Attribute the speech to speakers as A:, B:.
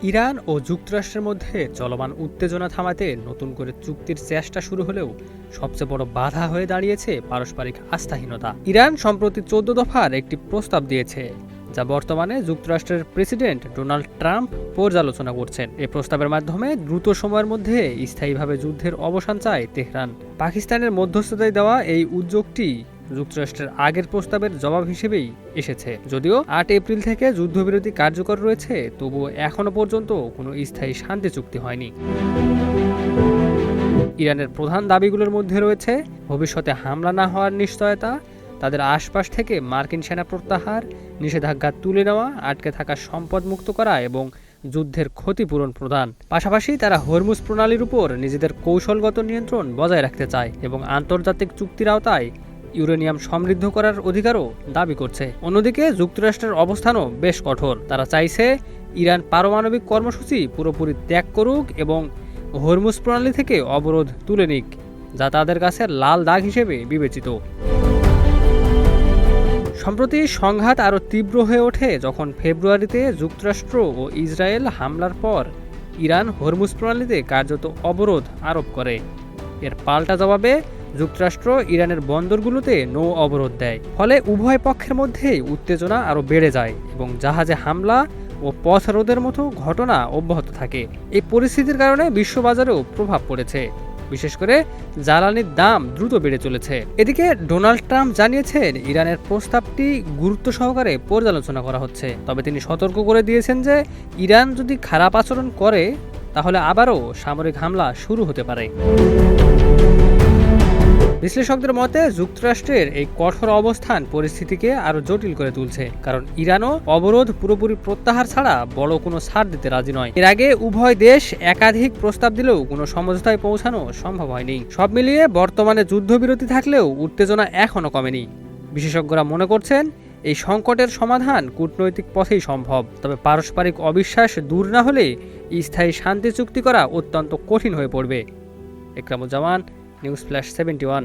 A: Iran ও যুক্তরাষ্ট্রের মধ্যে চলমান উত্তেজনা থামাতে নতুন করে চুক্তির চেষ্টা শুরু হলেও সবচেয়ে বড় বাধা হয়ে দাঁড়িয়েছে পারস্পরিক আস্থাহীনতা। ইরান সম্প্রতি 14 দফার একটি প্রস্তাব দিয়েছে, যা বর্তমানে যুক্তরাষ্ট্রের প্রেসিডেন্ট ডোনাল্ড ট্রাম্প পর্যালোচনা করছেন। এই প্রস্তাবের মাধ্যমে দ্রুত সময়ের মধ্যে স্থায়ীভাবে যুদ্ধের অবসান চায় তেহরান। পাকিস্তানের মধ্যস্থতায় দেওয়া এই উদ্যোগটি যুক্তরাষ্ট্রের আগের প্রস্তাবের জবাব হিসেবেই এসেছে। যদিও 8 এপ্রিল থেকে যুদ্ধবিরতি কার্যকর রয়েছে, তবুও এখনো পর্যন্ত কোনো স্থায়ী শান্তি চুক্তি হয়নি। ইরানের প্রধান দাবিগুলোর মধ্যে রয়েছে ভবিষ্যতে হামলা না হওয়ার নিশ্চয়তা, তাদের আশপাশ থেকে মার্কিন সেনা প্রত্যাহার, নিষেধাজ্ঞা তুলে নেওয়া, আটকে থাকা সম্পদ মুক্ত করা এবং যুদ্ধের ক্ষতিপূরণ প্রদান। পাশাপাশি তারা হরমুজ প্রণালীর উপর নিজেদের কৌশলগত নিয়ন্ত্রণ বজায় রাখতে চায় এবং আন্তর্জাতিক চুক্তির আওতায় ইউরেনিয়াম সমৃদ্ধ করার অধিকারও দাবি করছে। অন্যদিকে যুক্তরাষ্ট্রের অবস্থানও বেশ কঠোর। তারা চাইছে ইরান পারমাণবিক কর্মসূচি পুরোপুরি ত্যাগ করুক এবং হরমুজ প্রণালী থেকে অবরোধ তুলে নিক, যা তাদের কাছে লাল দাগ হিসেবে বিবেচিত। সম্প্রতি সংঘাত আরও তীব্র হয়ে ওঠে যখন ফেব্রুয়ারিতে যুক্তরাষ্ট্র ও ইসরায়েল হামলার পর ইরান হরমুজ প্রণালীতে কার্যত অবরোধ আরোপ করে। এর পাল্টা জবাবে যুক্তরাষ্ট্র ইরানের বন্দরগুলোতে নৌ অবরোধ দেয়। ফলে উভয় পক্ষের মধ্যেই উত্তেজনা আরও বেড়ে যায় এবং জাহাজে হামলা ও পথ রোধের মতো ঘটনা অব্যাহত থাকে। এই পরিস্থিতির কারণে বিশ্ববাজারেও প্রভাব পড়েছে, বিশেষ করে জ্বালানির দাম দ্রুত বেড়ে চলেছে। এদিকে ডোনাল্ড ট্রাম্প জানিয়েছেন ইরানের প্রস্তাবটি গুরুত্ব সহকারে পর্যালোচনা করা হচ্ছে। তবে তিনি সতর্ক করে দিয়েছেন যে ইরান যদি খারাপ আচরণ করে তাহলে আবারও সামরিক হামলা শুরু হতে পারে। বিশ্লেষকদের মতে যুক্তরাষ্ট্রের এই কঠোর অবস্থান পরিস্থিতিকে আরও জটিল করে তুলছে, কারণ ইরানও অবরোধ পুরোপুরি প্রত্যাহার ছাড়া বড় কোনো ছাড় দিতে রাজি নয়। এর আগে উভয় দেশ একাধিক প্রস্তাব দিলেও কোনো সমঝোতায় পৌঁছানো সম্ভব হয়নি। সব মিলিয়ে বর্তমানে যুদ্ধবিরতি থাকলেও উত্তেজনা এখনও কমেনি। বিশেষজ্ঞরা মনে করছেন এই সংকটের সমাধান কূটনৈতিক পথেই সম্ভব। তবে পারস্পরিক অবিশ্বাস দূর না হলে স্থায়ী শান্তি চুক্তি করা অত্যন্ত কঠিন হয়ে পড়বে। Ekramuzzaman, news flash 71।